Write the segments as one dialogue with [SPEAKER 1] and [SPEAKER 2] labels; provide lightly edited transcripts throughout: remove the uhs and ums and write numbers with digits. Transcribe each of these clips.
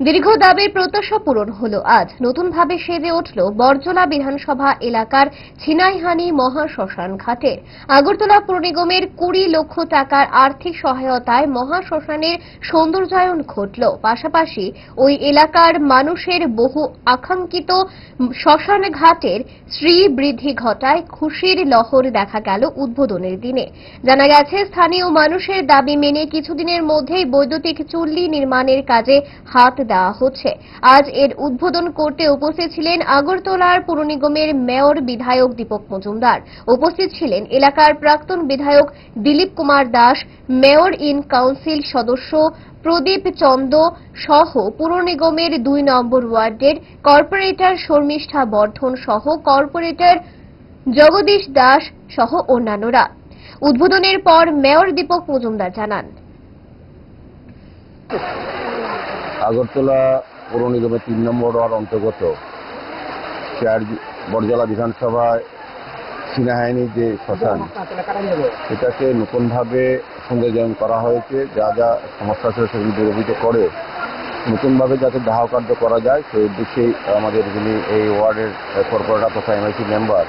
[SPEAKER 1] দীর্ঘ দাবির প্রত্যাশা পূরণ হলো আজ। নতুনভাবে সেজে উঠল বরজলা বিধানসভা এলাকার ছিনাইহানি মহাশ্মশান ঘাটের। আগরতলা পুর নিগমের 20 লক্ষ টাকার আর্থিক সহায়তায় মহাশ্মশানের সৌন্দর্যায়ন ঘটল। পাশাপাশি ওই এলাকার মানুষের বহু আকাঙ্ক্ষিত শ্মশান ঘাটের শ্রীবৃদ্ধি ঘটায় খুশির লহর দেখা গেল উদ্বোধনের দিনে। জানা গেছে, স্থানীয় মানুষের দাবি মেনে কিছুদিনের মধ্যেই বৈদ্যুতিক চুল্লি নির্মাণের কাজে হাত দেওয়া হচ্ছে। আজ এর উদ্বোধন করতে উপস্থিত ছিলেন আগরতলার পুর নিগমের মেয়র বিধায়ক দীপক মজুমদার। উপস্থিত ছিলেন এলাকার প্রাক্তন বিধায়ক Dilip Kumar Das, mayor in council সদস্য প্রদীপ চন্দ সহ পুর নিগমের 2 নম্বর ওয়ার্ডের কর্পোরেটর শর্মিষ্ঠা বর্ধন সহ কর্পোরেটর জগদীশ দাস সহ অন্যান্যরা। উদ্বোধনের পর মেয়র দীপক মজুমদার জানান,
[SPEAKER 2] আগরতলা পৌর নিগমের 3 নম্বর ওয়ার্ড অন্তর্গত বরজলা বিধানসভায় ছিনাইহানি যে শ্মশান, এটাকে নতুনভাবে সৌন্দর্যায়ন করা হয়েছে। যা যা সমস্যা ছিল সেগুলি দূরীভূত করে নতুনভাবে যাতে দাহ কার্য করা যায় সেই উদ্দেশ্যেই আমাদের যিনি এই ওয়ার্ডের কর্পোরেটর তথা এমআইসি মেম্বার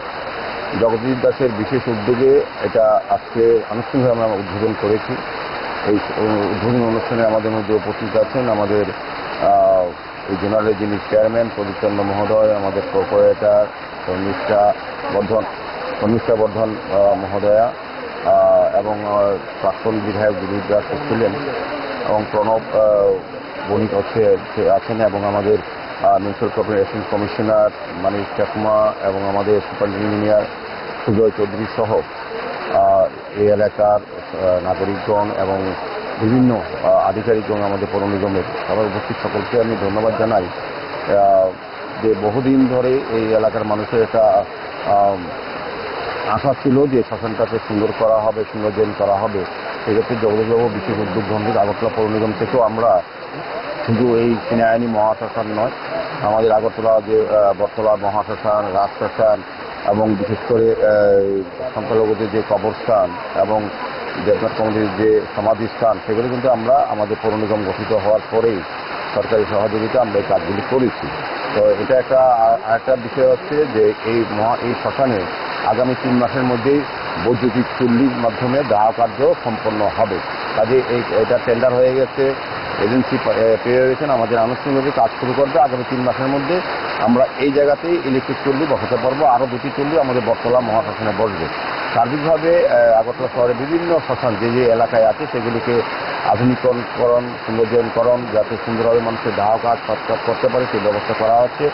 [SPEAKER 2] জগদীশ দাসের বিশেষ উদ্যোগে এটা আজকে আনুষ্ঠানিকভাবে আমরা উদ্বোধন করেছি। এই উদ্বোধনী অনুষ্ঠানে আমাদের মধ্যে উপস্থিত আছেন আমাদের এই জোনালের যিনি চেয়ারম্যান প্রদীপ চন্দ্র মহোদয়, আমাদের কর্পোরেটর শর্মিষ্ঠা বর্ধন মহোদয়া এবং প্রাক্তন বিধায়ক দিলীপ দাস ছিলেন এবং প্রণব বণিক আছেন এবং আমাদের মিউনিসিপাল কর্পোরেশন কমিশনার মানিক চাকমা এবং আমাদের সুপার ইঞ্জিনিয়ার সুজয় চৌধুরী সহ এই এলাকার নাগরিকগণ এবং বিভিন্ন আধিকারিকগণ আমাদের পৌর নিগমের সবার উপস্থিত সকলকে আমি ধন্যবাদ জানাই। যে বহুদিন ধরে এই এলাকার মানুষের একটা আশা ছিল যে শ্মশানটাকে সুন্দর করা হবে, সৌন্দর্যায়ন করা হবে। সেক্ষেত্রে জগদীশবাবু বিশেষ উদ্যোগ গ্রহণ করে আগরতলা পৌর নিগম থেকেও আমরা শুধু এই ছিনাইহানি মহাশ্মশান নয়, আমাদের আগরতলা যে বটতলা মহাশ্মশান, রাজশ্মশান এবং বিশেষ করে সংখ্যালঘুদের যে কবরস্থান এবং দেবনাথ কমিটির যে সমাধিস্থান, সেগুলো কিন্তু আমরা আমাদের পৌর নিগম গঠিত হওয়ার পরেই সরকারি সহযোগিতা আমরা এই কাজগুলি করেছি। তো এটা একটা বিষয় হচ্ছে যে এই শ্মশানে আগামী 3 মাসের মধ্যেই বৈদ্যুতিক চুল্লির মাধ্যমে দাহ কার্য সম্পন্ন হবে। কাজে এটা টেন্ডার হয়ে গেছে, এজেন্সি পেয়ে গেছেন, আমাদের আনুষ্ঠানিকভাবে কাজ শুরু করবে। আগামী 3 মাসের মধ্যে আমরা এই জায়গাতেই ইলেকট্রিক চুল্লি বসাতে পারবো। আরও 2টি চুল্লি আমাদের বটতলা মহাশ্মশানে বসবে। সার্বিকভাবে আগরতলা শহরে বিভিন্ন শ্মশান যে যে এলাকায় আছে সেগুলিকে আধুনিকরণ, সৌন্দর্যায়নকরণ, যাতে সুন্দরভাবে মানুষের দাহ কাজ করতে পারে সেই ব্যবস্থা করা হচ্ছে।